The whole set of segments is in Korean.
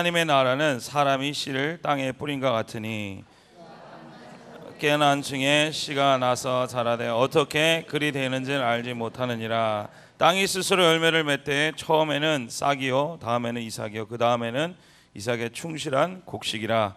하나님의 나라는 사람이 씨를 땅에 뿌린 것 같으니 깨난 층에 씨가 나서 자라되 어떻게 그리 되는지를 알지 못하느니라. 땅이 스스로 열매를 맺되 처음에는 싹이요 다음에는 이삭이요 그 다음에는 이삭의 충실한 곡식이라.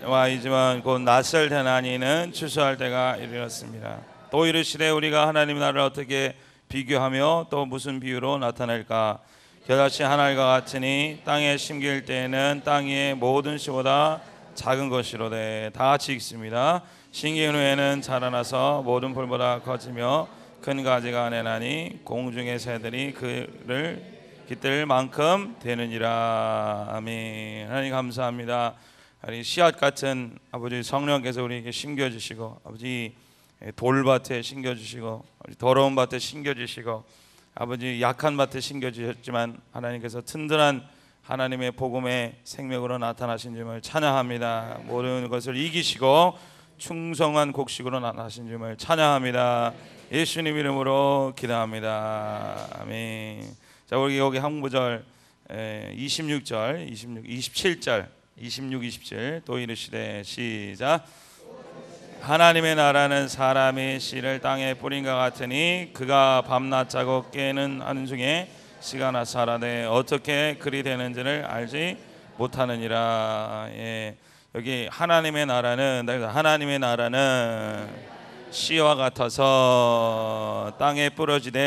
와이지만 곧 낯설 대나니는 추수할 때가 이르렀습니다. 또 이르시되 우리가 하나님의 나라를 어떻게 비교하며 또 무슨 비유로 나타낼까. 겨자씨 한 알과 같으니 땅에 심길 때에는 땅 위의 모든 씨보다 작은 것이로되. 다 같이 읽습니다. 심긴 후에는 자라나서 모든 풀보다 커지며 큰 가지가 내나니 공중의 새들이 그를 깃들 만큼 되느니라. 아멘. 하나님 감사합니다. 씨앗 같은 아버지 성령께서 우리에게 심겨주시고, 아버지 돌밭에 심겨주시고, 더러운 밭에 심겨주시고, 아버지 약한 밭에 심겨주셨지만 하나님께서 튼튼한 하나님의 복음의 생명으로 나타나신 점을 찬양합니다. 모든 것을 이기시고 충성한 곡식으로 나타나신 점을 찬양합니다. 예수님 이름으로 기도합니다. 아멘. 자, 우리 여기 한 구절 26절, 27절, 26, 27 또 이르시되 시작. 하나님의 나라는 사람이 씨를 땅에 뿌린 것 같으니 그가 밤낮 자고 깨는 한중에 씨가 나서 자라되 어떻게 그리 되는지를 알지 못하느니라. 예. 여기 하나님의 나라는 씨와 같아서 땅에 뿌려지되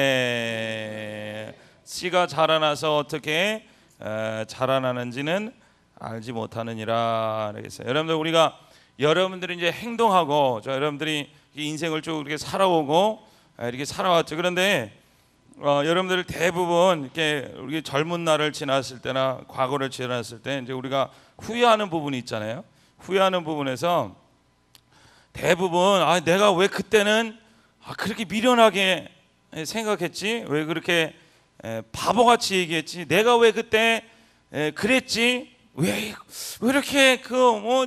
씨가 자라나서 어떻게 자라나는지는 알지 못하느니라. 그래서 여러분들이 이제 행동하고 여러분들이 인생을 쭉 이렇게 살아오고 이렇게 살아왔죠. 그런데 여러분들 대부분 이렇게 우리 젊은 날을 지났을 때나 과거를 지났을 때 이제 우리가 후회하는 부분이 있잖아요. 후회하는 부분에서 대부분 내가 왜 그때는 그렇게 미련하게 생각했지? 왜 그렇게 바보같이 얘기했지? 내가 왜 그때 그랬지? 왜 이렇게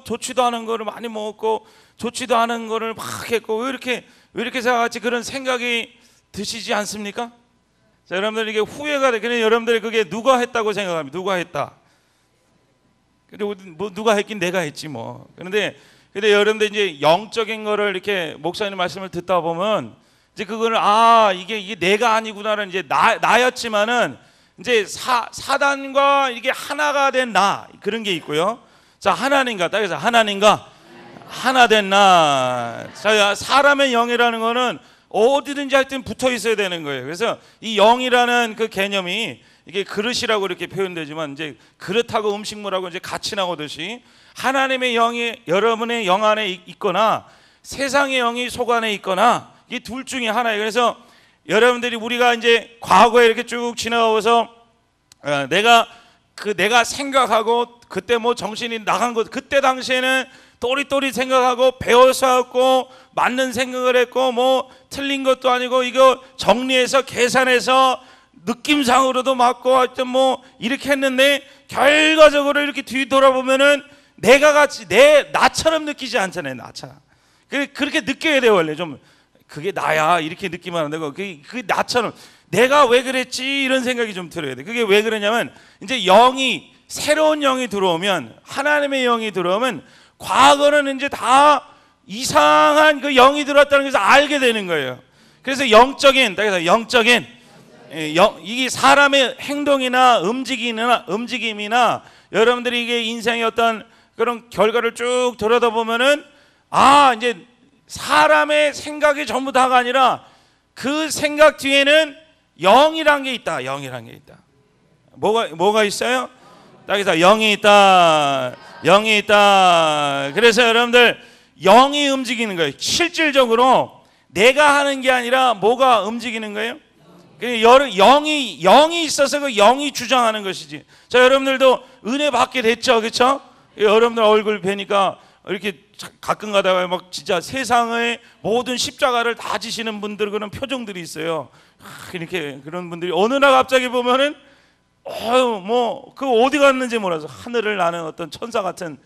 좋지도 않은 거를 많이 먹었고 좋지도 않은 거를 막 했고 왜 이렇게 생각하지? 그런 생각이 드시지 않습니까? 자, 여러분들 이게 후회가 돼. 그냥 여러분들이 그게 누가 했다고 생각합니다. 누가 했다. 근데 뭐 누가 했긴 내가 했지 뭐. 근데 여러분들 이제 영적인 거를 이렇게 목사님 말씀을 듣다 보면 이제 그거를 이게 내가 아니구나는 이제 나였지만은 이제 사단과 이게 하나가 된 나 그런 게 있고요. 자, 하나님과 그래서 하나님과 하나 된 나. 자, 사람의 영이라는 거는 어디든지 하여튼 붙어 있어야 되는 거예요. 그래서 이 영이라는 그 개념이 이게 그릇이라고 이렇게 표현되지만 이제 그릇하고 음식물하고 이제 같이 나오듯이 하나님의 영이 여러분의 영 안에 있거나 세상의 영이 속 안에 있거나 이 둘 중에 하나예요. 그래서 여러분들이 우리가 이제 과거에 이렇게 쭉 지나가서 내가 생각하고 그때 뭐 정신이 나간 것 그때 당시에는 또리또리 생각하고 배워서 했고 맞는 생각을 했고 뭐 틀린 것도 아니고 이거 정리해서 계산해서 느낌상으로도 맞고 하여튼 뭐 이렇게 했는데 결과적으로 이렇게 뒤돌아보면은 내가 같이 나처럼 느끼지 않잖아요. 나처럼 그렇게 느껴야 돼요. 원래 좀 그게 나야 이렇게 느끼면 안 되고 그게 나처럼 내가 왜 그랬지 이런 생각이 좀 들어야 돼. 그게 왜 그러냐면 이제 새로운 영이 들어오면 하나님의 영이 들어오면 과거는 이제 다 이상한 그 영이 들어왔다는 것을 알게 되는 거예요. 그래서 이게 사람의 행동이나 움직임이나 여러분들이 이게 인생의 어떤 그런 결과를 쭉 들여다보면은 이제 사람의 생각이 전부 다가 아니라 그 생각 뒤에는 영이란 게 있다. 뭐가 있어요? 딱에서 영이 있다. 그래서 여러분들 영이 움직이는 거예요. 실질적으로 내가 하는 게 아니라 뭐가 움직이는 거예요? 영이 있어서 그 영이 주장하는 것이지. 자, 여러분들도 은혜 받게 됐죠, 그렇죠? 여러분들 얼굴 뵈니까 이렇게 가끔 가다가 막 진짜 세상의 모든 십자가를 다 지시는 분들 그런 표정들이 있어요. 이렇게 그런 분들이 어느 날 갑자기 보면은 그 어디 갔는지 몰라서 하늘을 나는 어떤 천사 같은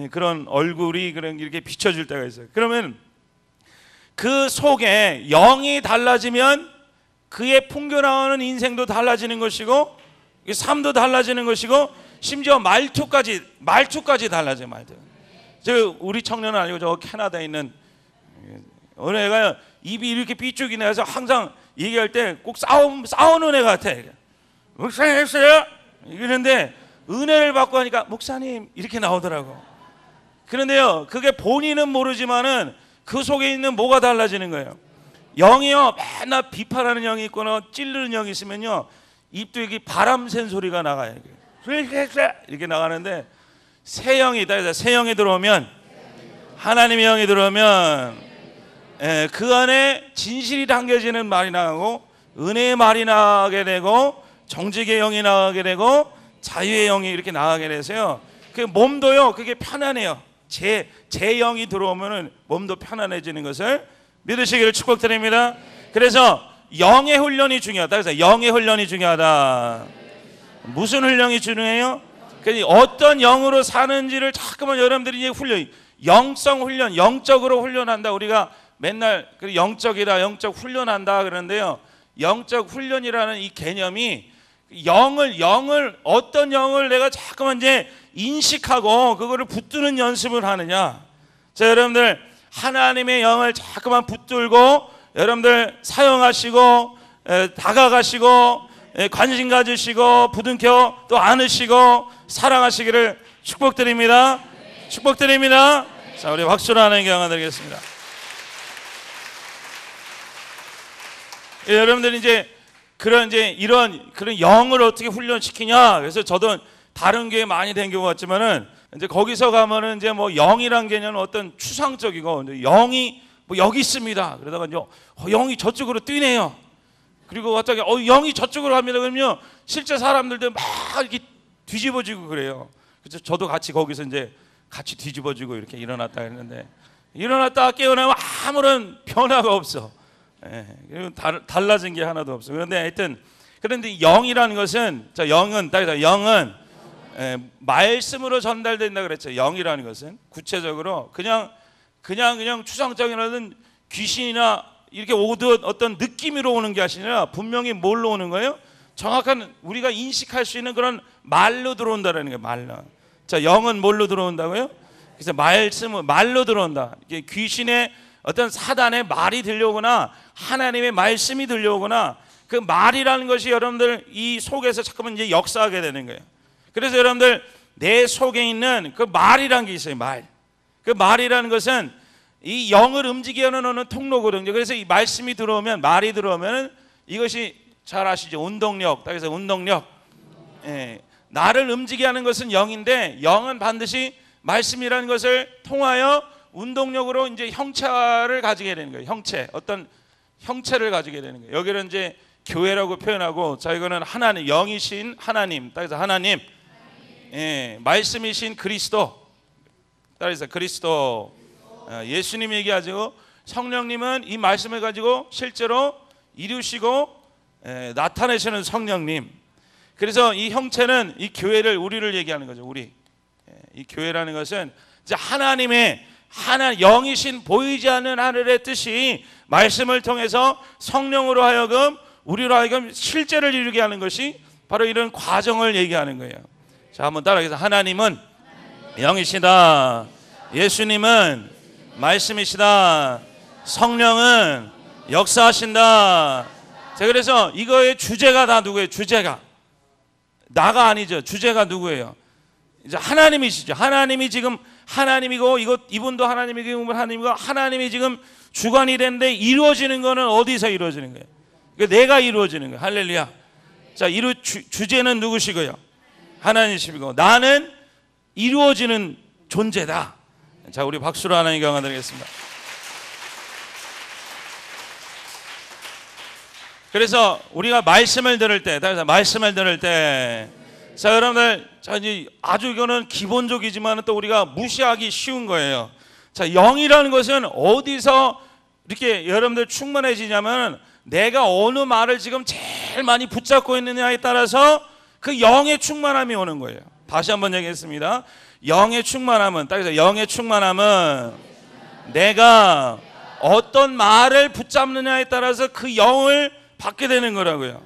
그런 얼굴이 이렇게 비춰질 때가 있어요. 그러면 그 속에 영이 달라지면 그의 풍겨나오는 인생도 달라지는 것이고 삶도 달라지는 것이고 심지어 말투까지 달라져요. 말투. 저 우리 청년은 아니고 저 캐나다에 있는 어느 애가 입이 이렇게 삐죽이 나서 항상 얘기할 때 꼭 싸우는 애 같아. 목사님 했어요? 이러는데 은혜를 받고 하니까 목사님 이렇게 나오더라고. 그런데요, 그게 본인은 모르지만은 그 속에 있는 뭐가 달라지는 거예요. 영이요, 맨날 비판하는 영이 있거나 찌르는 영이 있으면요, 입도 이렇게 바람 샌 소리가 나가요. 이렇게 나가는데 새 영이 있다. 새 영이 들어오면, 하나님의 영이 들어오면, 그 안에 진실이 담겨지는 말이 나가고, 은혜의 말이 나가게 되고, 정직의 영이 나가게 되고, 자유의 영이 이렇게 나가게 돼서요, 그 몸도요, 그게 편안해요. 제 영이 들어오면은 몸도 편안해지는 것을 믿으시기를 축복드립니다. 그래서 영의 훈련이 중요하다. 그래서 영의 훈련이 중요하다. 무슨 훈련이 중요해요? 어떤 영으로 사는지를 자꾸만 여러분들이 이제 영성 훈련, 영적으로 훈련한다. 우리가 맨날 영적이다, 영적 훈련한다 그러는데요. 영적 훈련이라는 이 개념이 어떤 영을 내가 자꾸만 이제 인식하고 그거를 붙드는 연습을 하느냐. 자, 여러분들 하나님의 영을 자꾸만 붙들고 여러분들 사용하시고 다가가시고 관심 가지시고 부둥켜 또 안으시고 사랑하시기를 축복드립니다. 축복드립니다. 자, 우리 박수로 하는 경험 드리겠습니다. 여러분들 이제 그런 영을 어떻게 훈련시키냐. 그래서 저도 다른 교회 많이 댕겨 왔지만은 이제 거기서 가면은 이제 뭐 영이란 개념은 어떤 추상적이고 영이 뭐 여기 있습니다. 그러다가 이제 영이 저쪽으로 뛰네요. 그리고 갑자기 영이 저쪽으로 갑니다. 그러면 실제 사람들도 막 이렇게 뒤집어지고 그래요. 그래서 저도 같이 거기서 이제 같이 뒤집어지고 이렇게 일어났다 했는데 일어났다가 깨어나면 아무런 변화가 없어. 달라진 게 하나도 없어. 그런데 영이라는 것은 영은 말씀으로 전달된다 그랬죠. 영이라는 것은 구체적으로 그냥 추상적인 귀신이나 이렇게 오듯 어떤 느낌으로 오는 게 아니라 분명히 뭘로 오는 거예요? 정확한 우리가 인식할 수 있는 그런 말로 들어온다라는 거예요. 말로. 자, 영은 뭘로 들어온다고요? 그래서 말로 들어온다. 이게 귀신의 어떤 사단의 말이 들려오거나 하나님의 말씀이 들려오거나 그 말이라는 것이 여러분들 이 속에서 잠깐만 이제 역사하게 되는 거예요. 그래서 여러분들 내 속에 있는 그 말이라는 게 있어요. 말. 그 말이라는 것은 이 영을 움직이게 하는 어느 통로거든요. 그래서 이 말씀이 들어오면 말이 들어오면 이것이 잘 아시죠? 운동력. 그래서 운동력. 나를 움직이게 하는 것은 영인데 영은 반드시 말씀이라는 것을 통하여 운동력으로 이제 형체를 가지게 되는 거예요. 어떤 형체를 가지게 되는 거예요. 여기는 이제 교회라고 표현하고, 자, 이거는 하나님, 영이신 하나님, 따라서 하나님, 말씀이신 그리스도, 따라서 그리스도, 예수님 얘기하죠. 성령님은 이 말씀을 가지고 실제로 이루시고 나타내시는 성령님. 그래서 이 형체는 이 교회를, 우리를 얘기하는 거죠. 우리. 이 교회라는 것은 이제 하나님의 영이신 보이지 않는 하늘의 뜻이 말씀을 통해서 성령으로 하여금 우리로 하여금 실제를 이루게 하는 것이 바로 이런 과정을 얘기하는 거예요. 자, 한번 따라해서 하나님은 영이시다. 예수님은 말씀이시다. 성령은 역사하신다. 자, 그래서 이거의 주제가 다 누구예요? 주제가 나가 아니죠. 주제가 누구예요? 이제 하나님이시죠. 하나님이 지금 하나님이고 이분도 하나님이고 이분도 하나님이고 하나님이 지금 주관이 되는데 이루어지는 거는 어디서 이루어지는 거예요? 그러니까 내가 이루어지는 거예요. 할렐루야. 자, 주제는 누구시고요? 하나님이시고 나는 이루어지는 존재다. 자, 우리 박수로 하나님 경험 드리겠습니다. 그래서 우리가 말씀을 들을 때, 자, 여러분들, 자, 이제 아주 이거는 기본적이지만 또 우리가 무시하기 쉬운 거예요. 자, 영이라는 것은 어디서 이렇게 여러분들 충만해지냐면 내가 어느 말을 지금 제일 많이 붙잡고 있느냐에 따라서 그 영의 충만함이 오는 거예요. 다시 한번 얘기했습니다. 영의 충만함은, 따라서 영의 충만함은 내가 어떤 말을 붙잡느냐에 따라서 그 영을 받게 되는 거라고요.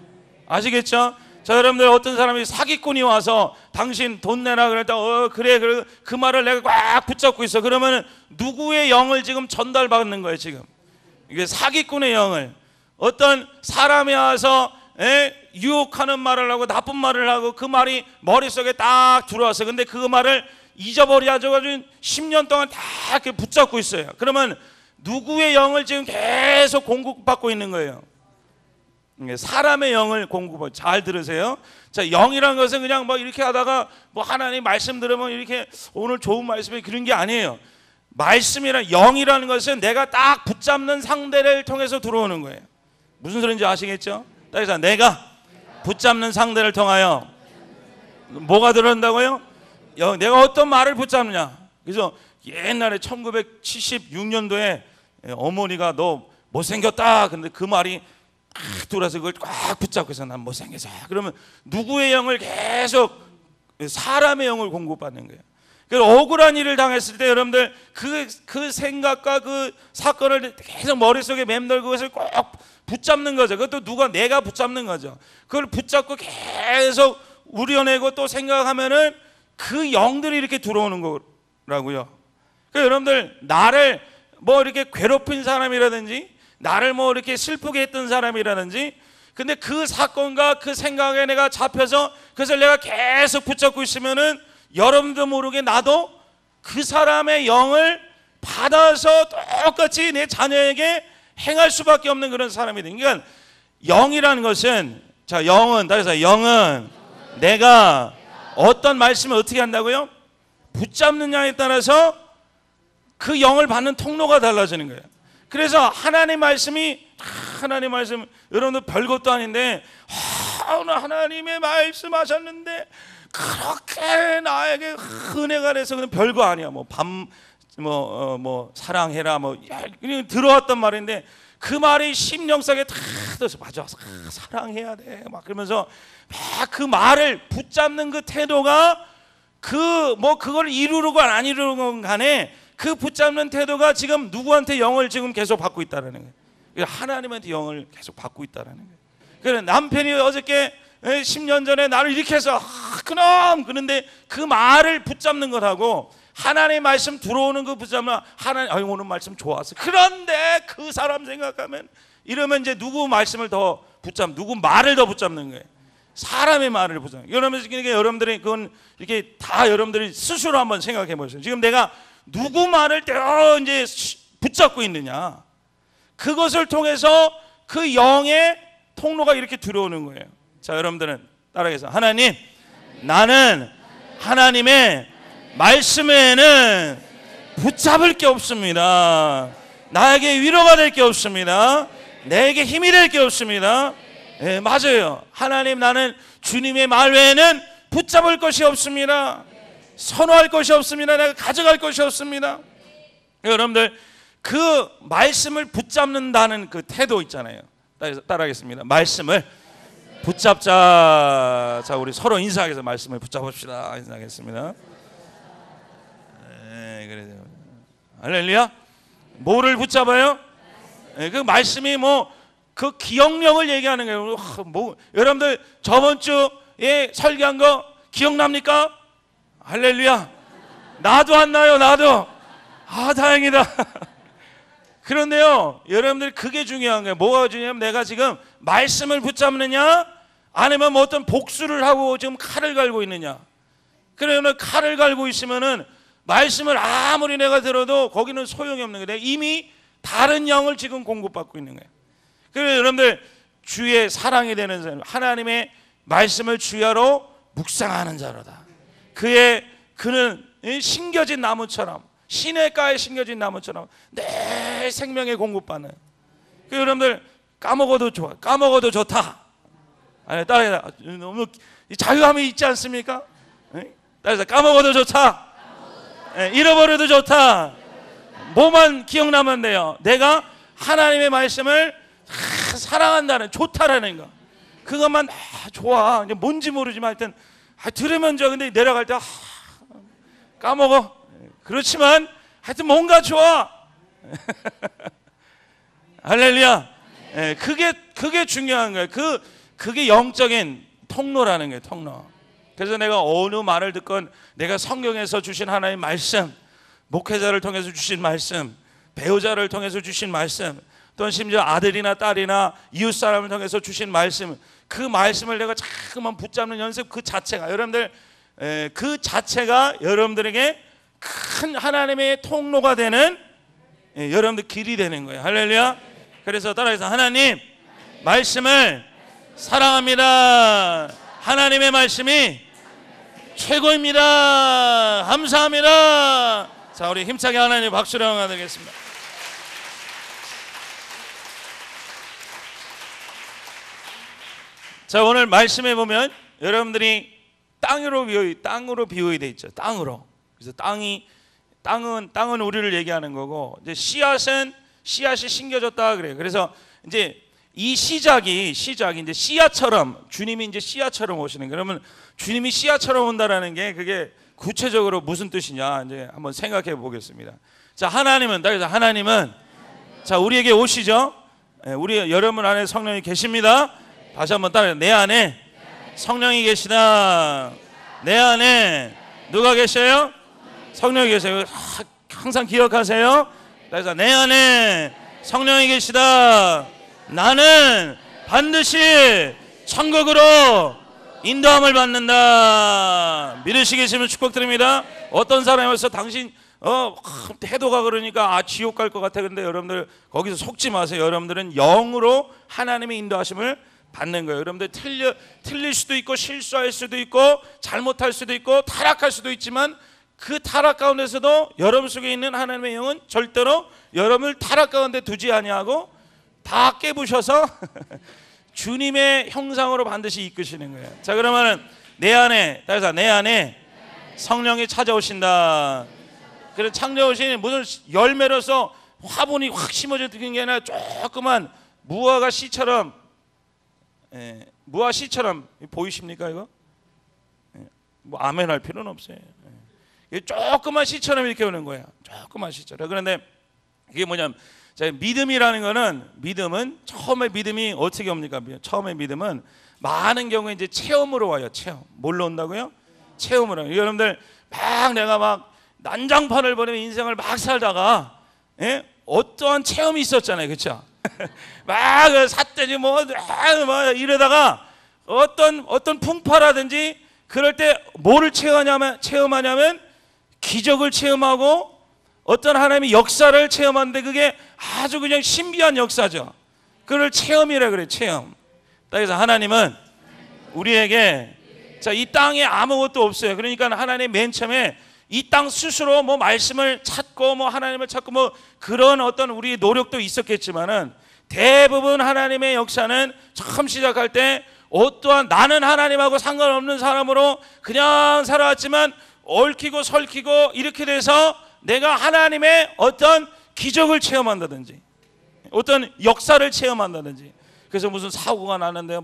아시겠죠? 자, 여러분들 어떤 사람이 사기꾼이 와서 당신 돈 내라 그럴 때 그래 그 말을 내가 꽉 붙잡고 있어. 그러면 누구의 영을 지금 전달받는 거예요 지금? 이게 사기꾼의 영을. 어떤 사람이 와서 유혹하는 말을 하고 나쁜 말을 하고 그 말이 머릿속에 딱 들어왔어요. 근데 그 말을 잊어버려가지고 10년 동안 다 이렇게 붙잡고 있어요. 그러면 누구의 영을 지금 계속 공급받고 있는 거예요? 사람의 영을 공급받고. 잘 들으세요. 자, 영이라는 것은 그냥 뭐 이렇게 하다가 뭐 하나님 말씀 들으면 이렇게 오늘 좋은 말씀이 그런 게 아니에요. 말씀이란 영이라는 것은 내가 딱 붙잡는 상대를 통해서 들어오는 거예요. 무슨 소리인지 아시겠죠? 따라서 내가 붙잡는 상대를 통하여 뭐가 들어온다고요? 내가 어떤 말을 붙잡느냐. 그래서 옛날에 1976년도에 어머니가 너 못생겼다. 근데 그 말이 딱 돌아서 그걸 꽉 붙잡고 해서 난 못생겨서. 그러면 누구의 영을 계속 사람의 영을 공급받는 거예요. 그래서 억울한 일을 당했을 때 여러분들 그 생각과 그 사건을 계속 머릿속에 맴돌고 그것을 꼭 붙잡는 거죠. 그것도 내가 붙잡는 거죠. 그걸 붙잡고 계속 우려내고 또 생각하면은 그 영들이 이렇게 들어오는 거라고요. 그러니까 여러분들 나를 뭐 이렇게 괴롭힌 사람이라든지 나를 뭐 이렇게 슬프게 했던 사람이라든지 근데 그 사건과 그 생각에 내가 잡혀서 그것을 내가 계속 붙잡고 있으면은 여러분도 모르게 나도 그 사람의 영을 받아서 똑같이 내 자녀에게 행할 수밖에 없는 그런 사람이 돼. 그러니까 영이라는 것은 자 영은 따라서 영은 내가 어떤 말씀을 어떻게 한다고요? 붙잡느냐에 따라서 그 영을 받는 통로가 달라지는 거예요. 그래서 하나님 말씀이 하나님 말씀 여러분들 별것도 아닌데 오늘 하나님의 말씀하셨는데 그렇게 나에게 은혜가 돼서 그냥 별거 아니야. 뭐 사랑해라 그냥 들어왔던 말인데 그 말이 심령속에 다 들어서 맞아 사랑해야 돼 막 그러면서 막 그 말을 붙잡는 그 태도가 그걸 이루고 안 이루건 간에 그 붙잡는 태도가 지금 누구한테 영을 지금 계속 받고 있다라는 거예요. 하나님한테 영을 계속 받고 있다라는 거예요. 그래 남편이 어저께 10년 전에 나를 이렇게 해서 그럼 그런데 그 말을 붙잡는 거라고 하나님의 말씀 들어오는 거 붙잡으면 하나님 오늘 말씀 좋았어. 그런데 그 사람 생각하면 이러면 이제 누구 말씀을 더 누구 말을 더 붙잡는 거예요. 사람의 말을 붙잡는 거예요. 그러니까 여러분들이 그건 이렇게 다 여러분들이 스스로 한번 생각해 보세요. 지금 내가 누구 말을 이제 붙잡고 있느냐. 그것을 통해서 그 영의 통로가 이렇게 들어오는 거예요. 자, 여러분들은 따라해서 하나님, 나는 하나님의 말씀에는 붙잡을 게 없습니다. 나에게 위로가 될 게 없습니다. 내게 힘이 될 게 없습니다. 네, 맞아요. 하나님, 나는 주님의 말 외에는 붙잡을 것이 없습니다. 선호할 것이 없습니다. 내가 가져갈 것이 없습니다. 여러분들 그 말씀을 붙잡는다는 그 태도 있잖아요. 따라하겠습니다. 말씀을 붙잡자. 자, 우리 서로 인사하겠습니다. 말씀을 붙잡읍시다. 인사하겠습니다. 네, 그래요. 할렐루야. 뭐를 붙잡아요? 네, 그 말씀이 그 기억력을 얘기하는 거예요. 여러분들 저번 주에 설교한 거 기억납니까? 할렐루야. 나도 안 나요. 나도. 다행이다. 그런데요, 여러분들 그게 중요한 거예요. 뭐가 중요하면 내가 지금 말씀을 붙잡느냐 아니면 어떤 복수를 하고 지금 칼을 갈고 있느냐. 그러면 칼을 갈고 있으면은 말씀을 아무리 내가 들어도 거기는 소용이 없는 거예요. 이미 다른 영을 지금 공급받고 있는 거예요. 그래서 여러분들 주의 사랑이 되는 사람, 하나님의 말씀을 주야로 묵상하는 자로다. 그는 심겨진 나무처럼 시냇가에 심겨진 나무처럼 내 생명에 공급받는. 여러분들 까먹어도 좋아, 까먹어도 좋다. 아니 따라 너무 자유함이 있지 않습니까? 따라서 까먹어도 좋다. 잃어버려도 좋다. 뭐만 기억나면 돼요. 내가 하나님의 말씀을 사랑한다는 좋다라는 거. 그것만 좋아. 뭔지 모르지만 하여튼 들으면 좋아. 근데 내려갈 때 까먹어. 그렇지만 하여튼 뭔가 좋아. 할렐루야. 그게 중요한 거예요. 그게 영적인 통로라는 거예요. 통로. 그래서 내가 어느 말을 듣건 내가 성경에서 주신 하나님의 말씀, 목회자를 통해서 주신 말씀, 배우자를 통해서 주신 말씀, 또는 심지어 아들이나 딸이나 이웃 사람을 통해서 주신 말씀, 그 말씀을 내가 자꾸만 붙잡는 연습 그 자체가 여러분들 그 자체가 여러분들에게 큰 하나님의 통로가 되는 여러분들 길이 되는 거예요. 할렐루야. 그래서 따라해서 하나님 말씀을 사랑합니다. 하나님의 말씀이 최고입니다. 감사합니다. 자, 우리 힘차게 하나님 박수를 영화드리겠습니다. 자, 오늘 말씀에 보면 여러분들이 땅으로 비유가 돼 있죠. 땅으로. 그래서 땅은 우리를 얘기하는 거고, 이제 씨앗이 심겨졌다 그래요. 그래서 이제 이 시작이 이제 씨앗처럼, 주님이 이제 씨앗처럼 오시는 거예요. 그러면 주님이 씨앗처럼 온다라는 게 그게 구체적으로 무슨 뜻이냐 이제 한번 생각해 보겠습니다. 자, 하나님은 자, 우리에게 오시죠. 우리 여러분 안에 성령이 계십니다. 다시 한번 따라해요. 내 안에 성령이 계시다. 내 안에 누가 계셔요? 성령이 계세요. 항상 기억하세요. 그래서 내 안에 성령이 계시다. 나는 반드시 천국으로 인도함을 받는다. 믿으시겠으면 축복드립니다. 어떤 사람이 와서 당신 태도가 그러니까 지옥 갈 것 같아. 근데 여러분들 거기서 속지 마세요. 여러분들은 영으로 하나님의 인도하심을 받는 거예요. 여러분들 틀릴 수도 있고 실수할 수도 있고 잘못할 수도 있고 타락할 수도 있지만 그 타락 가운데서도 여러분 속에 있는 하나님의 영은 절대로 여러분을 타락 가운데 두지 아니하고 다 깨부셔서 주님의 형상으로 반드시 이끄시는 거예요. 자, 그러면은 내 안에 성령이 찾아오신다. 그래서 창조오신 무슨 열매로서 화분이 확 심어져 드는 게 아니라 조그만 무화과 씨처럼 보이십니까 이거? 뭐 아멘 할 필요는 없어요. 조그만 씨처럼 이렇게 오는 거야. 조그만 씨처럼. 그런데 이게 뭐냐면 믿음이라는 거는 처음에 믿음이 어떻게 옵니까? 처음에 믿음은 많은 경우에 이제 체험으로 와요. 체험. 뭘로 온다고요? 체험으로. 여러분들 내가 난장판을 벌이며 인생을 살다가 어떠한 체험이 있었잖아요. 그렇죠? 삿대지 이러다가 어떤 풍파라든지 그럴 때 뭐를 체험하냐면 기적을 체험하고 어떤 하나님의 역사를 체험하는데 그게 아주 그냥 신비한 역사죠. 그걸 체험이라 그래요. 체험. 그래서 하나님은 우리에게 이 땅에 아무것도 없어요. 그러니까 하나님 맨 처음에 이 땅 스스로 말씀을 찾고 하나님을 찾고 그런 어떤 우리의 노력도 있었겠지만은 대부분 하나님의 역사는 처음 시작할 때 어떠한 나는 하나님하고 상관없는 사람으로 그냥 살아왔지만 얽히고 설키고 이렇게 돼서 내가 하나님의 어떤 기적을 체험한다든지 어떤 역사를 체험한다든지 그래서 무슨 사고가 나는데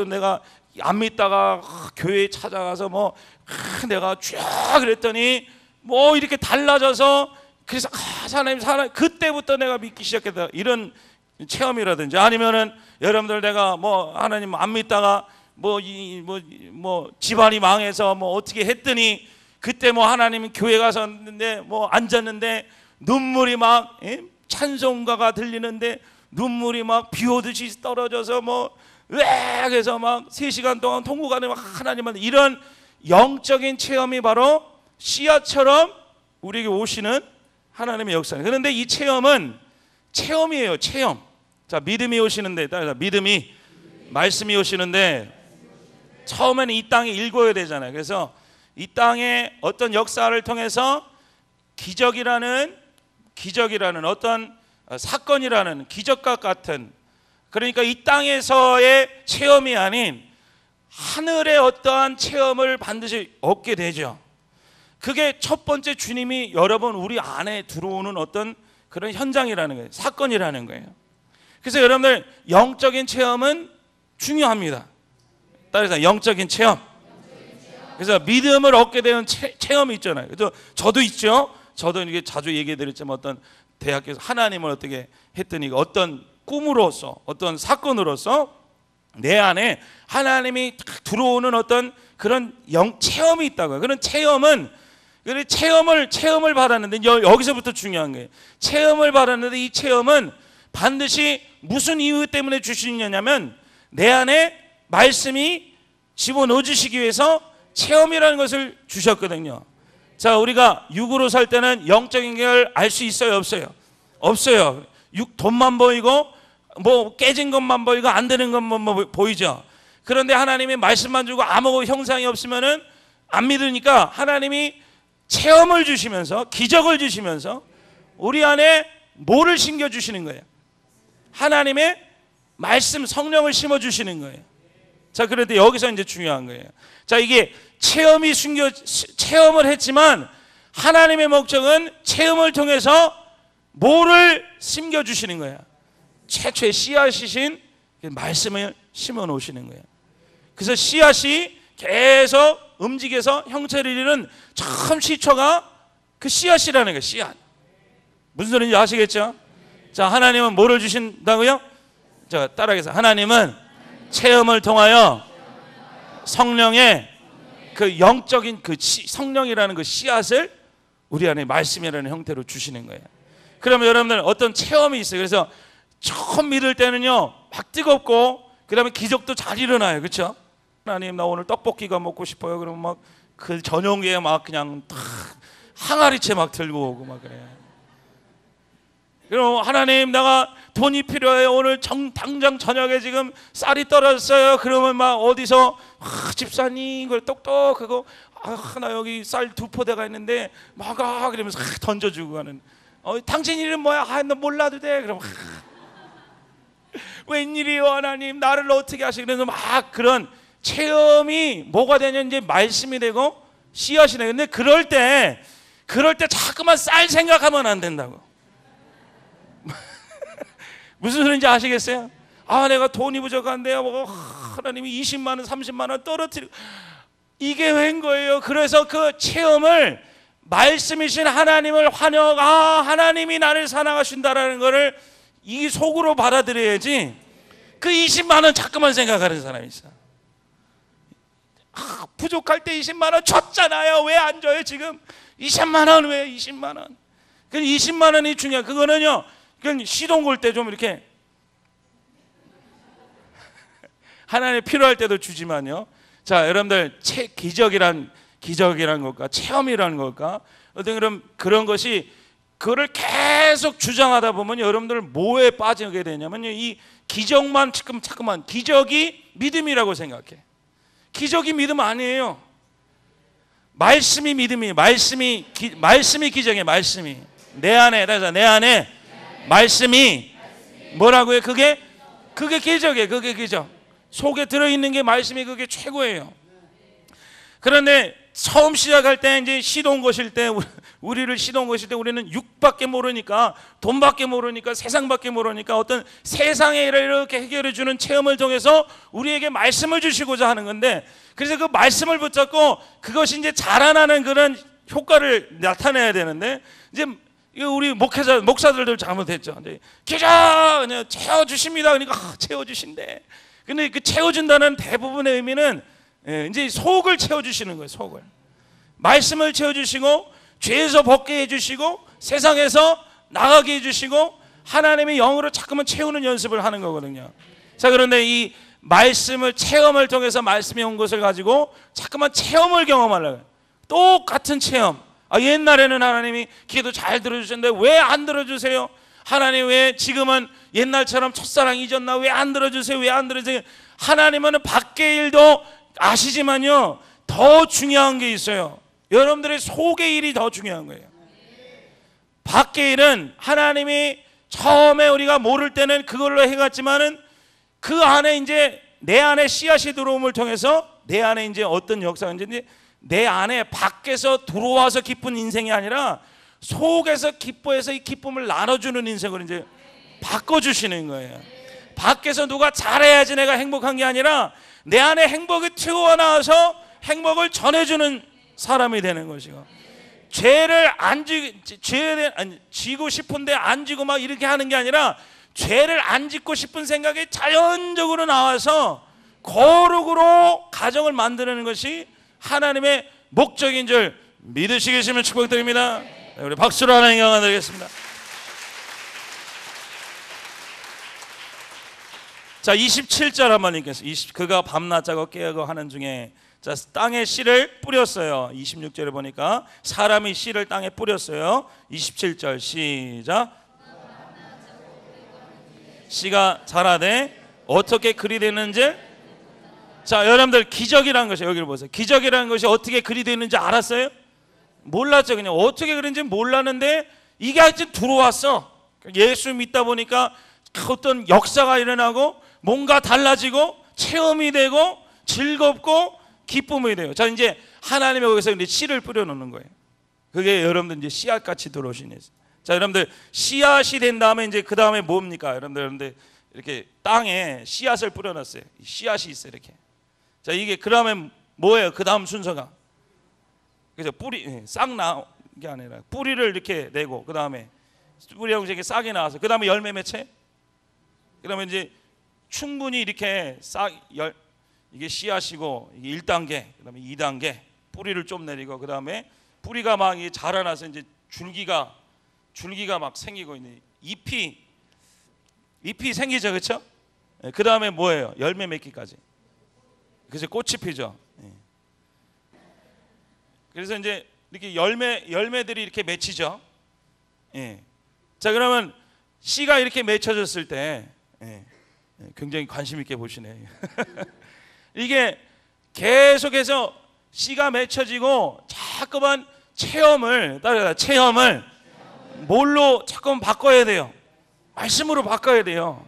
내가 안 믿다가 교회에 찾아가서 내가 쫙 그랬더니 이렇게 달라져서 그래서 하나님 그때부터 내가 믿기 시작했다 이런 체험이라든지 아니면은 여러분들 내가 하나님 안 믿다가 집안이 망해서 어떻게 했더니 그때 하나님 교회 가서 왔는데 앉았는데 눈물이 찬송가가 들리는데 눈물이 비 오듯이 떨어져서 그래서 3시간 동안 통곡하는 하나님한테 이런 영적인 체험이 바로 씨앗처럼 우리에게 오시는 하나님의 역사예요. 그런데 이 체험은 체험이에요. 체험. 자, 믿음이 오시는데 믿음이 말씀이 오시는데 처음에는 이 땅에 일궈야 되잖아요. 그래서 이 땅의 어떤 역사를 통해서 기적이라는 어떤 사건이라는 기적과 같은 그러니까 이 땅에서의 체험이 아닌 하늘의 어떠한 체험을 반드시 얻게 되죠. 그게 첫 번째 주님이 여러분 우리 안에 들어오는 어떤 그런 현장이라는 거예요. 사건이라는 거예요. 그래서 여러분들 영적인 체험은 중요합니다. 따라서 영적인 체험. 그래서 믿음을 얻게 되는 체험이 있잖아요. 그래서 저도 있죠. 저도 이게 자주 얘기해 드렸지만 어떤 대학교에서 하나님을 어떻게 했더니 어떤 꿈으로서 어떤 사건으로서 내 안에 하나님이 딱 들어오는 어떤 그런 체험이 있다고요. 그런 체험을 받았는데 여기서부터 중요한 거예요. 체험을 받았는데 이 체험은 반드시 무슨 이유 때문에 주시느냐면 내 안에 말씀이 집어넣어 주시기 위해서 체험이라는 것을 주셨거든요. 자, 우리가 육으로 살 때는 영적인 걸 알 수 있어요, 없어요? 없어요. 돈만 보이고 뭐 깨진 것만 보이고 안 되는 것만 보이죠. 그런데 하나님이 말씀만 주고 아무 형상이 없으면은 안 믿으니까 하나님이 체험을 주시면서 기적을 주시면서 우리 안에 뭐를 심겨 주시는 거예요? 하나님의 말씀, 성령을 심어 주시는 거예요. 자, 그런데 여기서 이제 중요한 거예요. 자, 이게 체험을 했지만 하나님의 목적은 체험을 통해서 뭐를 심겨 주시는 거예요? 최초의 씨앗이신 말씀을 심어 놓으시는 거예요. 그래서 씨앗이 계속 움직여서 형체를 이루는 처음 시초가 그 씨앗이라는 거예요. 씨앗. 무슨 소리인지 아시겠죠? 자, 하나님은 뭐를 주신다고요? 자, 따라하겠습니다. 하나님은 체험을 통하여 성령의 그 영적인 그 성령이라는 그 씨앗을 우리 안에 말씀이라는 형태로 주시는 거예요. 그러면 여러분들 어떤 체험이 있어요. 그래서 처음 믿을 때는요 막 뜨겁고 그 다음에 기적도 잘 일어나요. 그렇죠? 하나님 나 오늘 떡볶이가 먹고 싶어요. 그러면 막 그 저녁에 막 그냥 탁 항아리채 막 들고 오고 막 그래요. 그럼 하나님 내가 돈이 필요해요. 오늘 당장 저녁에 지금 쌀이 떨어졌어요. 그러면 막 어디서 집사님 이걸 똑똑하고 나 여기 쌀 2포대가 있는데 막아 그러면서 던져주고 가는. 당신 이름 뭐야? 나 몰라도 돼. 그럼 웬일이요 하나님 나를 어떻게 하시고 그래서 막 그런 체험이 뭐가 되냐 이제 말씀이 되고 씨앗이 되고. 근데 그럴 때 자꾸만 쌀 생각하면 안 된다고. 무슨 소리인지 아시겠어요? 내가 돈이 부족한데요. 뭐 하나님이 20만 원 30만 원 떨어뜨리고 이게 웬 거예요? 그래서 그 체험을 말씀이신 하나님을 하나님이 나를 사랑하신다라는 거를 이 속으로 받아들여야지 그 20만 원 자꾸만 생각하는 사람이 있어. 부족할 때 20만 원 줬잖아요. 왜 안 줘요 지금? 20만 원 왜 20만 원? 그 20만 원이 중요해. 그거는요 그냥 시동 걸 때 좀 이렇게 하나님 필요할 때도 주지만요. 자, 여러분들 기적이란 것과 체험이라는 것과 어떤 그런 것이 그거를 계속 주장하다 보면 여러분들 뭐에 빠지게 되냐면요. 이 기적만 자꾸만 기적이 믿음이라고 생각해. 기적이 믿음 아니에요. 말씀이 믿음이에요. 말씀이 기적이에요. 말씀이 내 안에 말씀이 뭐라고요? 그게 기적이에요. 그게 기적. 속에 들어있는 게 말씀이 그게 최고예요. 그런데 처음 시작할 때 이제 시동 거실 때 우리를 시동 거실 때 우리는 육밖에 모르니까 돈밖에 모르니까 세상밖에 모르니까 어떤 세상의 일을 이렇게 해결해 주는 체험을 통해서 우리에게 말씀을 주시고자 하는 건데 그래서 그 말씀을 붙잡고 그것이 이제 자라나는 그런 효과를 나타내야 되는데 이제 우리 목사들도 잘못했죠. 이제 기적 그냥 채워주십니다. 그러니까 채워주신대. 근데 그 채워준다는 대부분의 의미는 이제 속을 채워주시는 거예요. 속을 말씀을 채워주시고 죄에서 벗게 해주시고 세상에서 나가게 해주시고 하나님의 영으로 자꾸만 채우는 연습을 하는 거거든요. 자, 그런데 이 말씀을 체험을 통해서 말씀이 온 것을 가지고 자꾸만 체험을 경험하려고. 똑같은 체험. 옛날에는 하나님이 기도 잘 들어주셨는데 왜 안 들어주세요? 하나님 왜 지금은 옛날처럼 첫사랑 잊었나? 왜 안 들어주세요? 왜 안 들어주세요? 하나님은 밖의 일도 아시지만요 더 중요한 게 있어요. 여러분들의 속의 일이 더 중요한 거예요. 밖의 일은 하나님이 처음에 우리가 모를 때는 그걸로 해갔지만은 그 안에 이제 내 안에 씨앗이 들어옴을 통해서 내 안에 이제 어떤 역사가 이제 내 안에 밖에서 들어와서 기쁜 인생이 아니라 속에서 기뻐해서 이 기쁨을 나눠주는 인생을 이제 바꿔주시는 거예요. 밖에서 누가 잘해야지 내가 행복한 게 아니라 내 안에 행복이 튀어나와서 행복을 전해주는 사람이 되는 것이고 죄를 지고 싶은데 안 지고 막 이렇게 하는 게 아니라 죄를 안 짓고 싶은 생각이 자연적으로 나와서 거룩으로 가정을 만드는 것이 하나님의 목적인 줄 믿으시기 계시면 축복드립니다. 우리 박수로 하나님 영광 드리겠습니다. 자, 27절 한번 읽겠습니다. 그가 밤낮 자고 깨고 하는 중에, 자, 땅에 씨를 뿌렸어요. 26절에 보니까 사람이 씨를 땅에 뿌렸어요. 27절 시작. 씨가 자라되 어떻게 그리 되는지. 자, 여러분들 기적이라는 것이, 여기를 보세요. 기적이라는 것이 어떻게 그리 되는지 알았어요? 몰랐죠. 그냥 어떻게 그런지 몰랐는데 이게 하여튼 들어왔어. 예수 믿다 보니까 어떤 역사가 일어나고 뭔가 달라지고 체험이 되고 즐겁고 기쁨이 돼요. 자, 이제 하나님이 거기서 이제 씨를 뿌려놓는 거예요. 그게 여러분들 이제 씨앗같이 들어오시는. 자, 여러분들 씨앗이 된 다음에 이제 그 다음에 뭡니까? 여러분들 이렇게 땅에 씨앗을 뿌려놨어요. 씨앗이 있어요, 이렇게. 자, 이게 그 다음에 뭐예요? 그 다음 순서가. 그래서 뿌리, 싹 나온 게 아니라 뿌리를 이렇게 내고, 그 다음에 뿌리하고 이렇게 싹이 나와서 그 다음에 열매 맺혀요. 그 다음에 이제 충분히 이렇게 이게 씨앗이고, 이게 1단계, 그 다음에 2단계, 뿌리를 좀 내리고, 그 다음에 뿌리가 막 자라나서 이제 줄기가 막 생기고 있는 잎이 생기죠, 그렇죠? 그 다음에 뭐예요? 열매 맺기까지. 그래서 꽃이 피죠. 그래서 이제 이렇게 열매들이 이렇게 맺히죠. 자, 그러면 씨가 이렇게 맺혀졌을 때, 굉장히 관심 있게 보시네. 이게 계속해서 씨가 맺혀지고 자꾸만 체험을 뭘로 자꾸만 바꿔야 돼요? 말씀으로 바꿔야 돼요.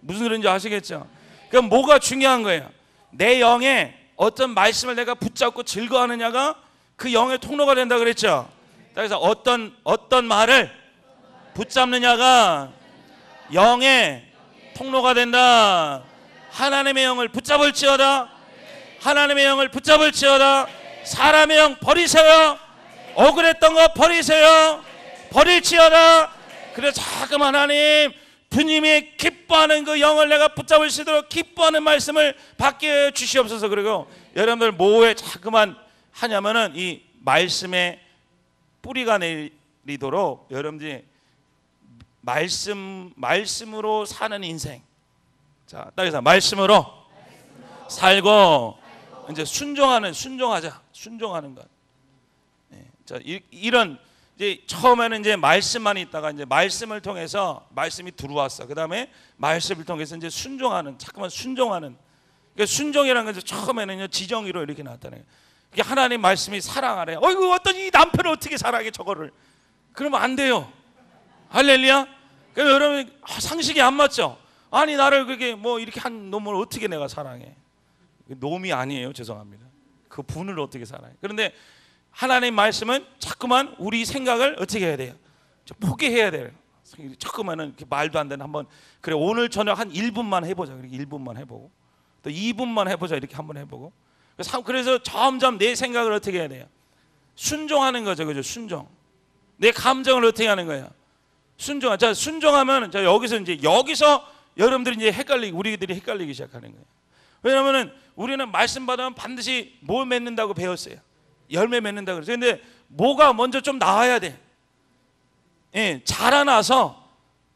무슨 소리인지 아시겠죠? 그럼 뭐가 중요한 거예요? 내 영에 어떤 말씀을 내가 붙잡고 즐거워하느냐가 그 영의 통로가 된다 그랬죠. 그래서 어떤 말을 붙잡느냐가 영의 통로가 된다. 하나님의 영을 붙잡을지어다. 하나님의 영을 붙잡을지어다. 사람의 영 버리세요. 억울했던 거 버리세요. 버릴지어다. 그래서 자꾸만 하나님, 주님이 기뻐하는 그 영을 내가 붙잡을 수 있도록 기뻐하는 말씀을 받게 주시옵소서. 그리고 여러분들 뭐에 자꾸만 하냐면은 이 말씀에 뿌리가 내리도록 여러분들이 말씀으로 사는 인생. 자, 따라서 말씀으로 살고 이제 순종하는 것. 자, 이런 이제 처음에는 이제 말씀만 있다가 이제 말씀을 통해서 말씀이 들어왔어. 그 다음에 말씀을 통해서 이제 자꾸만 순종하는. 그러니까 순종이라는 것은 처음에는 지정의로 이렇게 나타나요. 그게 하나님 말씀이 사랑하래. 어이구, 어떤 이 남편을 어떻게 사랑해 저거를? 그러면 안 돼요. 할렐루야. 그러니까 여러분 상식이 안 맞죠? 아니, 나를 그렇게 뭐 이렇게 한 놈을 어떻게 내가 사랑해? 놈이 아니에요. 죄송합니다. 그 분을 어떻게 사랑해? 그런데 하나님 말씀은 자꾸만 우리 생각을 어떻게 해야 돼요? 포기해야 돼요. 자꾸만은 이렇게 말도 안 되는 한번, 그래 오늘 저녁 한 1분만 해보자. 이렇게 1분만 해보고 또 2분만 해보자. 이렇게 한번 해보고. 그래서 점점 내 생각을 어떻게 해야 돼요? 순종하는 거죠, 그죠? 순종. 내 감정을 어떻게 하는 거예요? 순종. 자, 순종하면 자 여기서 여러분들이 이제 우리들이 헷갈리기 시작하는 거예요. 왜냐하면은 우리는 말씀 받으면 반드시 뭘 맺는다고 배웠어요. 열매 맺는다 그랬어요. 근데 뭐가 먼저 좀 나와야 돼. 자라나서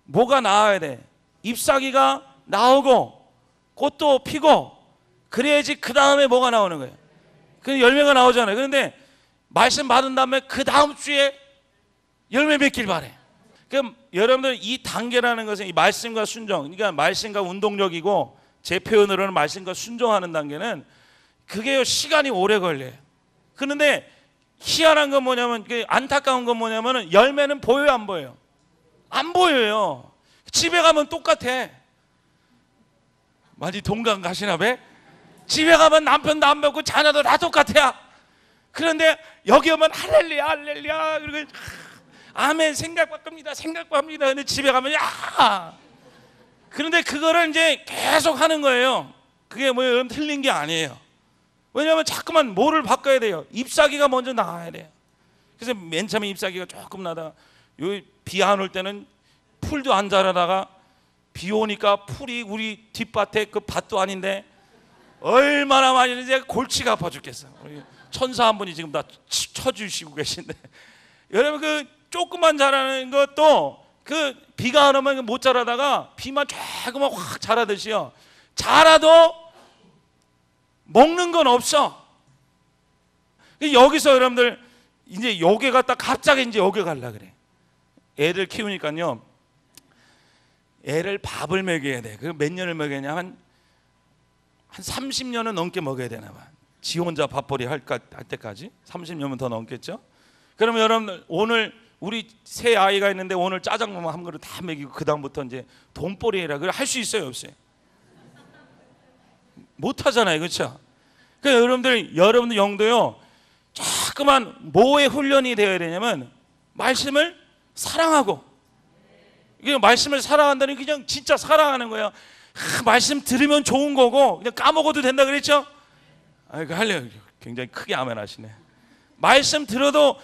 뭐가 나와야 돼. 잎사귀가 나오고 꽃도 피고 그래야지 그 다음에 뭐가 나오는 거예요. 그 열매가 나오잖아요. 그런데 말씀 받은 다음에 그 다음 주에 열매 맺길 바래. 그럼 여러분들 이 단계라는 것은 이 말씀과 순종, 그러니까 말씀과 운동력이고 제 표현으로는 말씀과 순종하는 단계는 그게 시간이 오래 걸려요. 그런데 희한한 건 뭐냐면, 안타까운 건 뭐냐면 열매는 보여요, 안 보여요? 안 보여요. 집에 가면 똑같아. 많이 동감 가시나 봐? 집에 가면 남편도 안 뵙고 자녀도 다 똑같아. 그런데 여기 오면 할렐루야 할렐루야 그리고 아멘 생각 바꿉니다. 근데 집에 가면 야. 그런데 그거를 이제 계속 하는 거예요. 그게 뭐 여러분 틀린 게 아니에요. 왜냐하면 자꾸만 뭐를 바꿔야 돼요. 잎사귀가 먼저 나와야 돼요. 그래서 맨 처음에 잎사귀가 조금 나다가 비 안 올 때는 풀도 안 자라다가 비 오니까 풀이 우리 뒷밭에 그 밭도 아닌데 얼마나 많이 이제 골치가 아파 죽겠어. 우리 천사 한 분이 지금 다 쳐주시고 계신데 여러분 그 조금만 자라는 것도 그 비가 안 오면 못 자라다가 비만 조금만 확 자라듯이요. 자라도 먹는 건 없어. 여기서 여러분들 이제 여기 갔다 갑자기 이제 여기 갈라 그래. 애들 키우니까요. 애를 밥을 먹여야 돼. 그 몇 년을 먹였냐면 한 30년은 넘게 먹여야 되나 봐. 지 혼자 밥벌이 할 때까지 30년은 더 넘겠죠. 그러면 여러분들 오늘 우리 새 아이가 있는데 오늘 짜장면 한 그릇 다 먹이고 그 다음부터 이제 돈벌이 해라. 그래 할 수 있어요, 없어요? 못 하잖아요, 그렇죠? 그러니까 여러분들 영도요. 자꾸만 뭐에 훈련이 되어야 되냐면 말씀을 사랑하고, 이게 말씀을 사랑한다는 그냥 진짜 사랑하는 거예요. 말씀 들으면 좋은 거고 그냥 까먹어도 된다 그랬죠? 그 할래요. 굉장히 크게 아멘 하시네. 말씀 들어도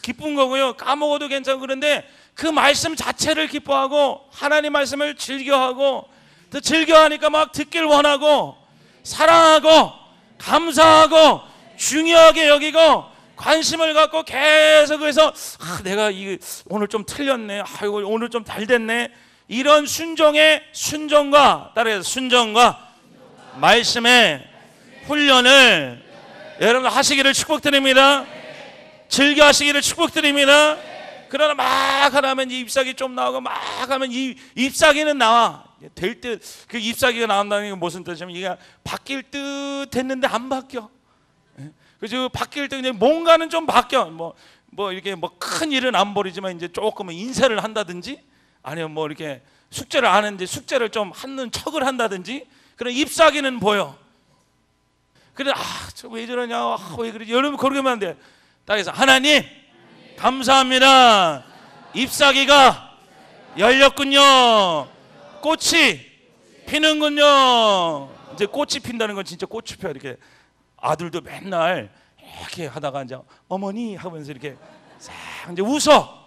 기쁜 거고요. 까먹어도 괜찮고 그런데 그 말씀 자체를 기뻐하고 하나님 말씀을 즐겨하고 또 즐겨하니까 막 듣길 원하고 사랑하고 감사하고 중요하게 여기고 관심을 갖고 계속 그래서 내가 오늘 좀 틀렸네. 아이고 오늘 좀 잘 됐네. 이런 순종과 따라해서 순종과 말씀의 훈련을 여러분 하시기를 축복드립니다. 즐겨 하시기를 축복드립니다. 그러나 막 하면 잎사귀 좀 나오고 막 하면 이 잎사귀는 나와. 될 듯 그 잎사귀가 나온다는 게 무슨 뜻이냐면 이게 바뀔 듯 했는데 안 바뀌어. 그래서 바뀔 때 뭔가는 좀 바뀌어. 뭐 이렇게 뭐 큰 일은 안 벌이지만 이제 조금 인사를 한다든지 아니면 뭐 이렇게 숙제를 안 했는데 숙제를 좀 하는 척을 한다든지 그런 잎사귀는 보여. 그래 저 왜 저러냐, 왜 그러지? 여러분 그러게 하면 안 돼. 딱해서 하나님 감사합니다. 잎사귀가 열렸군요. 꽃이 피는군요. 이제 꽃이 핀다는 건 진짜 꽃이 펴. 이렇게 아들도 맨날 이렇게 하다가 이제 어머니 하면서 이렇게 싹 이제 웃어.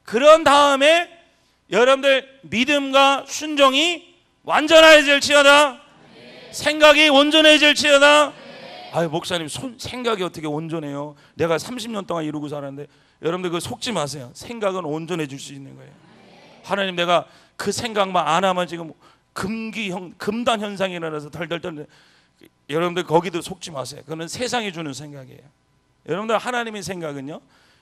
그런 다음에 여러분들 믿음과 순종이 완전해질지어다. 생각이 온전해질지어다. 아유 목사님 생각이 어떻게 온전해요? 내가 30년 동안 이루고 살았는데. 여러분들 그 속지 마세요. 생각은 온전해질 수 있는 거예요. 하나님 내가 그 생각만 안 하면 지금 금단 현상이 일어나서 덜덜덜. 여러분들 거기도 속지 마세요. 그거는 세상이 주는 생각이에요. 여러분들 하나님의 생각은요,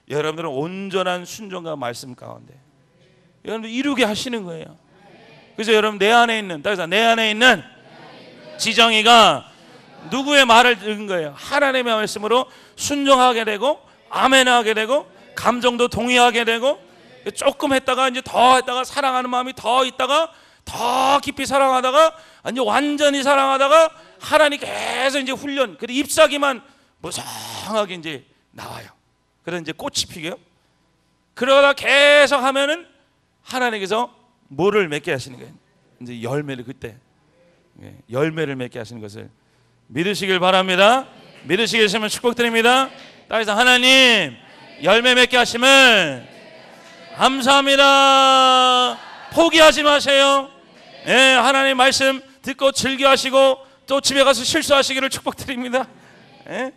여러분들은 온전한 순종과 말씀 가운데 여러분들 이루게 하시는 거예요. 그래서 여러분 내 안에 있는 지정이가 누구의 말을 들은 거예요? 하나님의 말씀으로 순종하게 되고 아멘하게 되고 감정도 동의하게 되고 조금 했다가 이제 더 했다가 사랑하는 마음이 더 있다가 더 깊이 사랑하다가 이제 완전히 사랑하다가 하나님 계속 이제 훈련. 그래 잎사귀만 무성하게 이제 나와요. 그래서 이제 꽃이 피게요. 그러다 계속 하면은 하나님께서 뭐를 맺게 하시는 거예요? 이제 열매를 그때 열매를 맺게 하시는 것을 믿으시길 바랍니다. 믿으시겠으면 축복드립니다. 따라서 하나님 열매 맺게 하심을 감사합니다. 포기하지 마세요. 하나님 말씀 듣고 즐겨하시고 또 집에 가서 실수하시기를 축복드립니다.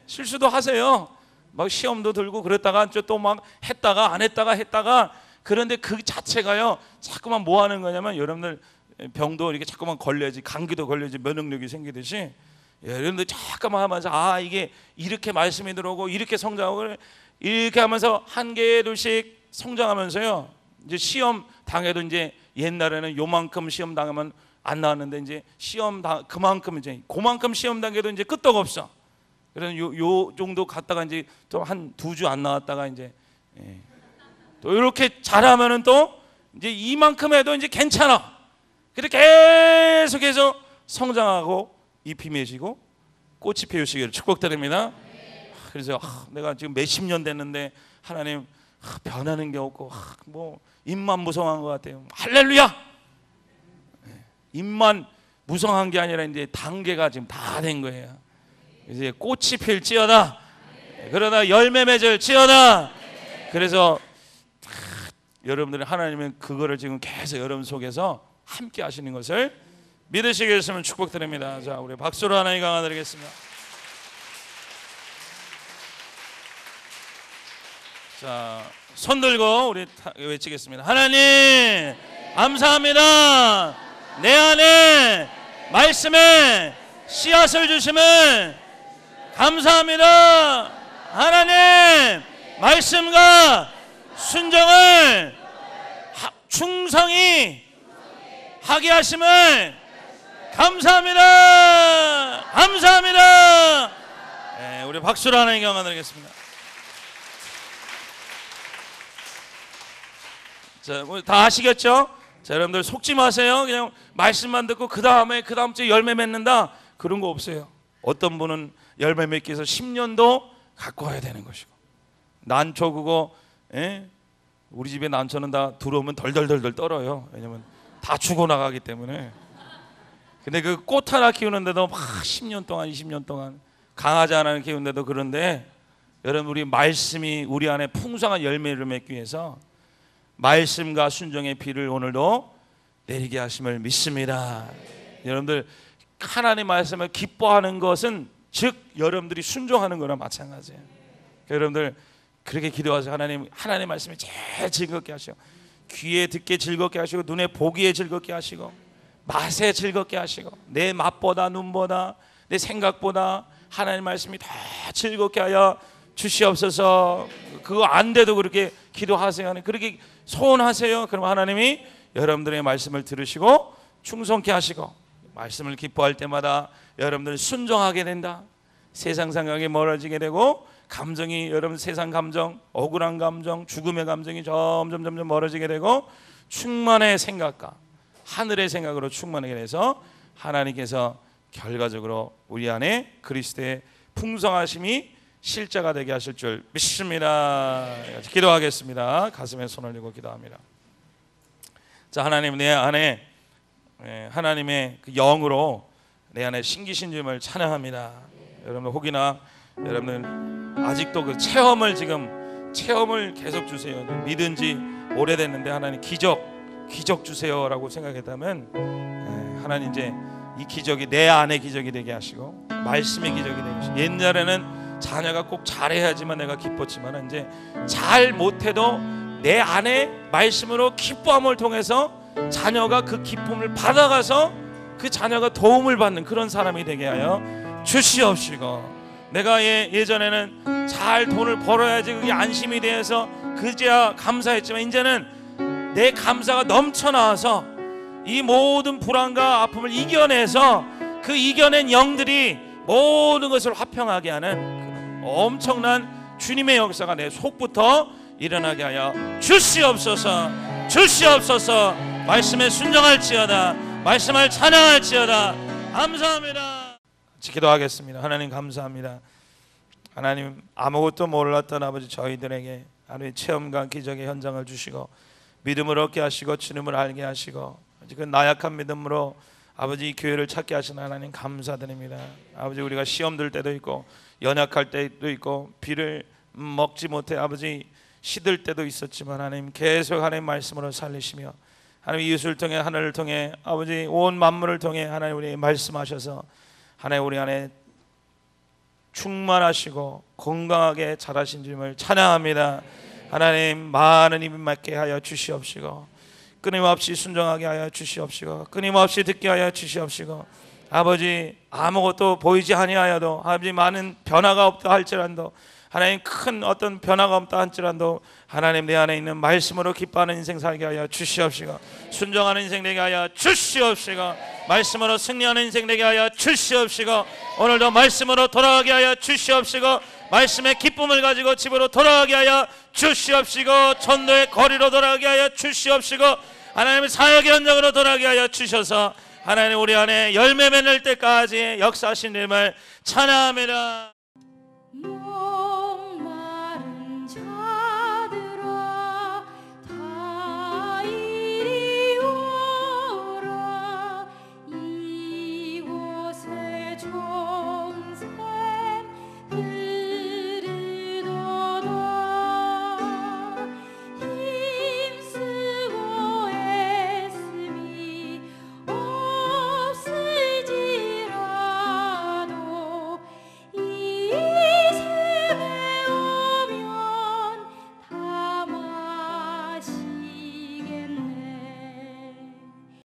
실수도 하세요. 막 시험도 들고 그랬다가 또 막 했다가 안 했다가 그런데 그 자체가요 자꾸만 뭐 하는 거냐면 여러분들 병도 이렇게 자꾸만 걸려야지, 감기도 걸려야지 면역력이 생기듯이 여러분들 잠깐만 하면서 이게 이렇게 말씀이 들어오고 이렇게 성장하고 이렇게 하면서 한 개 둘씩 성장하면서요 이제 시험 당해도 이제 옛날에는 요만큼 시험 당하면 안 나왔는데 이제 시험 그만큼 시험 단계도 이제 끄떡 없어. 그래서 요 정도 갔다가 이제 또 한 2주 안 나왔다가 이제 또 이렇게 잘하면은 또 이제 이만큼 해도 이제 괜찮아. 그렇게 계속해서 성장하고 잎이 맺히고 꽃이 피우시기를 축복드립니다. 그래서 내가 지금 몇십 년 됐는데 하나님 변하는 게 없고 뭐 입만 무성한 것 같아요. 할렐루야. 입만 무성한 게 아니라 이제 단계가 지금 다 된 거예요. 이제 꽃이 필지어다. 그러다 열매 맺을지어다. 그래서 여러분들이 하나님은 그거를 지금 계속 여러분 속에서 함께 하시는 것을 믿으시겠으면 축복드립니다. 자, 우리 박수로 하나님 강화드리겠습니다. 자, 손 들고 우리 외치겠습니다. 하나님 감사합니다. 내 안에 말씀에 씨앗을 주심을 감사합니다. 하나님 말씀과 순종을 충성히 하게 하심을 감사합니다. 감사합니다. 네, 우리 박수로 하나님 경험드리겠습니다. 자, 다 아시겠죠? 자, 여러분들 속지 마세요. 그냥 말씀만 듣고 그 다음 주에 열매 맺는다, 그런 거 없어요. 어떤 분은 열매 맺기 위해서 10년도 갖고 와야 되는 것이고, 난초 그거 우리 집에 난초는 다 들어오면 덜덜덜덜 떨어요. 왜냐면 다 죽어나가기 때문에. 근데 그 꽃 하나 키우는데도 막 10년 동안 20년 동안 강아지 하나 키우는데도 그런데, 여러분 우리 말씀이 우리 안에 풍성한 열매를 맺기 위해서 말씀과 순종의 비를 오늘도 내리게 하심을 믿습니다. 여러분들 하나님의 말씀을 기뻐하는 것은 즉 여러분들이 순종하는 거나 마찬가지예요. 여러분들 그렇게 기도하세요. 하나님의 말씀이 제일 즐겁게 하시고, 귀에 듣게 즐겁게 하시고, 눈에 보기에 즐겁게 하시고, 맛에 즐겁게 하시고, 내 맛보다 눈보다 내 생각보다 하나님의 말씀이 더 즐겁게 하여 주시옵소서. 그거 안 돼도 그렇게 기도하세요. 그렇게 소원하세요. 그럼 하나님이 여러분들의 말씀을 들으시고 충성케 하시고, 말씀을 기뻐할 때마다 여러분들 순종하게 된다. 세상 생각이 멀어지게 되고, 감정이 여러분 세상 감정, 억울한 감정, 죽음의 감정이 점점 멀어지게 되고, 충만의 생각과 하늘의 생각으로 충만하게 돼서 하나님께서 결과적으로 우리 안에 그리스도의 풍성하심이 실제가 되게 하실 줄 믿습니다. 기도하겠습니다. 가슴에 손을 들고 기도합니다. 자, 하나님, 내 안에 하나님의 그 영으로 내 안에 신기신 주님을 찬양합니다. 여러분 혹이나 여러분은 아직도 그 체험을 계속 주세요. 믿은 지 오래됐는데 하나님 기적 주세요라고 생각했다면, 하나님 이제 이 기적이 내 안에 기적이 되게 하시고, 말씀의 기적이 되게 하시고, 옛날에는 자녀가 꼭 잘해야지만 내가 기뻤지만 이제 잘 못해도 내 안에 말씀으로 기뻐함을 통해서 자녀가 그 기쁨을 받아가서 그 자녀가 도움을 받는 그런 사람이 되게 하여 주시옵시고, 내가 예전에는 잘 돈을 벌어야지 그게 안심이 되어서 그제야 감사했지만 이제는 내 감사가 넘쳐나와서 이 모든 불안과 아픔을 이겨내서 그 이겨낸 영들이 모든 것을 화평하게 하는 엄청난 주님의 역사가 내 속부터 일어나게 하여 주시옵소서. 주시옵소서. 말씀에 순종할지어다. 말씀을 찬양할지어다. 감사합니다. 같이 기도하겠습니다. 하나님 감사합니다. 하나님 아무것도 몰랐던 아버지 저희들에게 하나님의 체험과 기적의 현장을 주시고, 믿음을 얻게 하시고, 주님을 알게 하시고, 그 나약한 믿음으로 아버지 이 교회를 찾게 하시는 하나님 감사드립니다. 아버지 우리가 시험 들 때도 있고, 연약할 때도 있고, 비를 먹지 못해 아버지 시들 때도 있었지만, 하나님 계속 하나님 말씀으로 살리시며, 하나님 이웃을 통해 하늘을 통해 아버지 온 만물을 통해 하나님 우리 말씀하셔서 하나님 우리 안에 충만하시고 건강하게 자라신 주님을 찬양합니다. 하나님 많은 입을 맺게 하여 주시옵시고, 끊임없이 순종하게 하여 주시옵시고, 끊임없이 듣게 하여 주시옵시고, 아버지 아무것도 보이지 아니하여도 아버지 많은 변화가 없다 할지라도, 하나님 큰 어떤 변화가 없다 할지라도 하나님 내 안에 있는 말씀으로 기뻐하는 인생 살게 하여 주시옵시고, 순종하는 인생 되게 하여 주시옵시고, 말씀으로 승리하는 인생 되게 하여 주시옵시고, 오늘도 말씀으로 돌아가게 하여 주시옵시고, 말씀의 기쁨을 가지고 집으로 돌아가게 하여 주시옵시고, 전도의 거리로 돌아가게 하여 주시옵시고, 하나님의 사역의 현장으로 돌아가게 하여 주셔서 하나님 우리 안에 열매 맺을 때까지 역사하신 님을 찬양합니다.